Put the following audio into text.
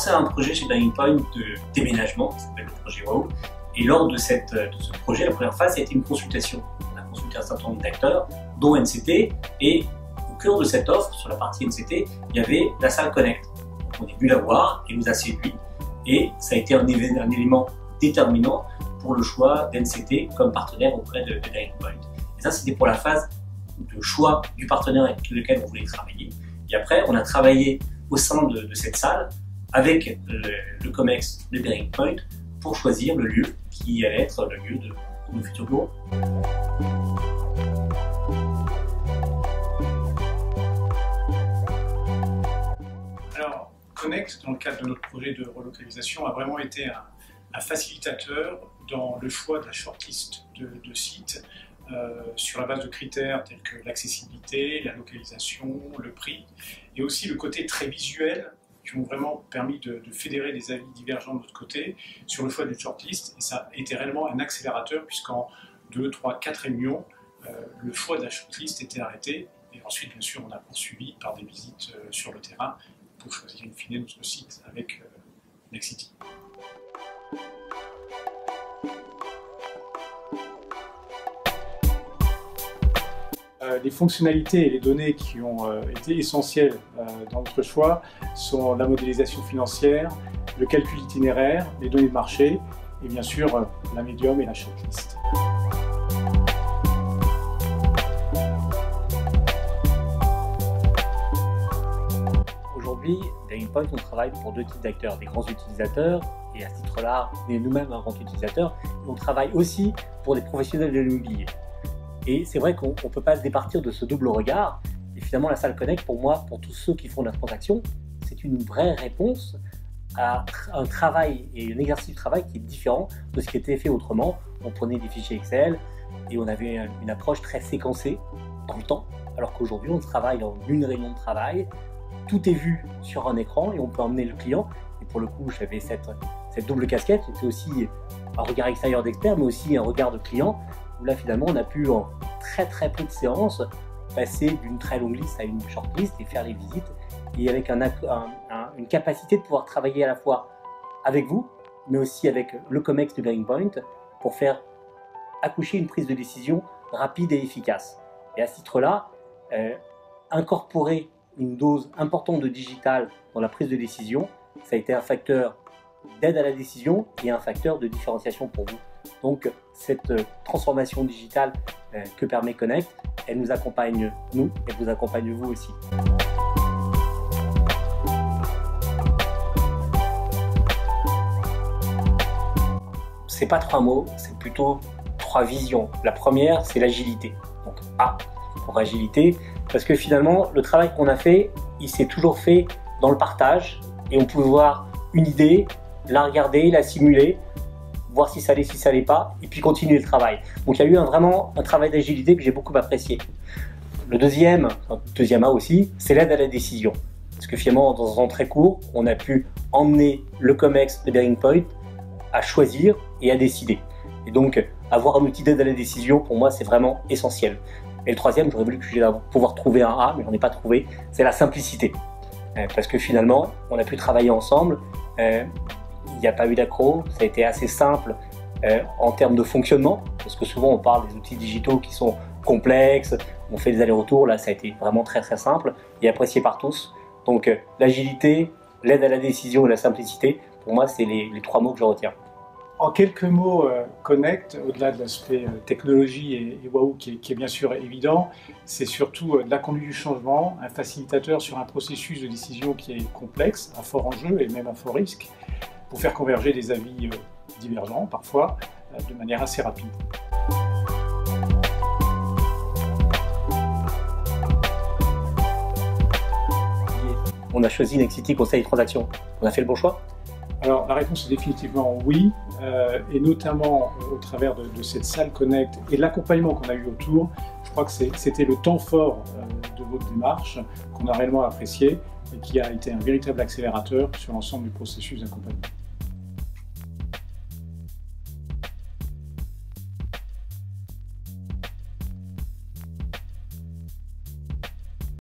lancé un projet chez Bearing Point de déménagement qui s'appelle le projet WOW. Et lors de ce projet, la première phase a été une consultation. On a consulté un certain nombre d'acteurs, dont NCT, et au cœur de cette offre, sur la partie NCT, il y avait la salle Connect. Donc on est venu la voir, elle nous a séduit, et ça a été un élément déterminant pour le choix d'NCT comme partenaire auprès de Bearing Point. Et ça, c'était pour la phase de choix du partenaire avec lequel on voulait travailler. Et après, on a travaillé au sein de cette salle avec le COMEX de Bearing Point pour choisir le lieu qui allait être le lieu de nos futurs bureaux. Alors, Connect, dans le cadre de notre projet de relocalisation, a vraiment été un facilitateur dans le choix de la shortlist de sites sur la base de critères tels que l'accessibilité, la localisation, le prix, et aussi le côté très visuel qui ont vraiment permis de fédérer des avis divergents de notre côté sur le choix d'une shortlist. Et ça a été réellement un accélérateur puisqu'en 2, 3, 4 réunions, le choix de la shortlist était arrêté. Et ensuite, bien sûr, on a poursuivi par des visites sur le terrain pour choisir in fine notre site avec Nexity. Les fonctionnalités et les données qui ont été essentielles dans notre choix sont la modélisation financière, le calcul itinéraire, les données de marché et bien sûr la médium et la shortlist. Aujourd'hui, Bearing Point, on travaille pour deux types d'acteurs, des grands utilisateurs, et à ce titre-là, on est nous-mêmes un grand utilisateur, et on travaille aussi pour des professionnels de l'immobilier. Et c'est vrai qu'on ne peut pas se départir de ce double regard. Et finalement, la salle Connect, pour moi, pour tous ceux qui font de la transaction, c'est une vraie réponse à un travail et un exercice de travail qui est différent de ce qui était fait autrement. On prenait des fichiers Excel et on avait une approche très séquencée dans le temps, alors qu'aujourd'hui, on travaille en une réunion de travail. Tout est vu sur un écran et on peut emmener le client. Et pour le coup, j'avais cette double casquette. C'était aussi un regard extérieur d'expert, mais aussi un regard de client, où là, finalement, on a pu, en très peu de séances, passer d'une très longue liste à une shortlist et faire les visites, et avec une capacité de pouvoir travailler à la fois avec vous, mais aussi avec le COMEX de Bearing Point, pour faire accoucher une prise de décision rapide et efficace. Et à ce titre-là, incorporer une dose importante de digital dans la prise de décision, ça a été un facteur d'aide à la décision et un facteur de différenciation pour vous. Donc cette transformation digitale que permet Connect, elle nous accompagne nous, elle vous accompagne vous aussi. C'est pas 3 mots, c'est plutôt 3 visions. La première, c'est l'agilité. Donc A pour agilité, parce que finalement, le travail qu'on a fait, il s'est toujours fait dans le partage, et on pouvait voir une idée, la regarder, la simuler, voir si ça allait pas, et puis continuer le travail. Donc il y a eu vraiment un travail d'agilité que j'ai beaucoup apprécié. Le deuxième A aussi, c'est l'aide à la décision. Parce que finalement, dans un temps très court, on a pu emmener le COMEX de Bearing Point à choisir et à décider. Et donc, avoir un outil d'aide à la décision, pour moi, c'est vraiment essentiel. Et le troisième, j'aurais voulu pouvoir trouver un A, mais j'en ai pas trouvé, c'est la simplicité. Parce que finalement, on a pu travailler ensemble, il n'y a pas eu d'accro, ça a été assez simple en termes de fonctionnement, parce que souvent on parle des outils digitaux qui sont complexes, on fait des allers-retours, là ça a été vraiment très simple et apprécié par tous. Donc l'agilité, l'aide à la décision et la simplicité, pour moi c'est les 3 mots que je retiens. En quelques mots, Connect, au-delà de l'aspect technologie et WOW qui est bien sûr évident, c'est surtout de la conduite du changement, un facilitateur sur un processus de décision qui est complexe, à fort enjeu et même à fort risque, pour faire converger des avis divergents, parfois, de manière assez rapide. On a choisi Nexity Conseil et Transactions. On a fait le bon choix? Alors la réponse est définitivement oui, et notamment au travers de cette salle Connect et de l'accompagnement qu'on a eu autour. Je crois que c'était le temps fort de votre démarche qu'on a réellement apprécié et qui a été un véritable accélérateur sur l'ensemble du processus d'accompagnement.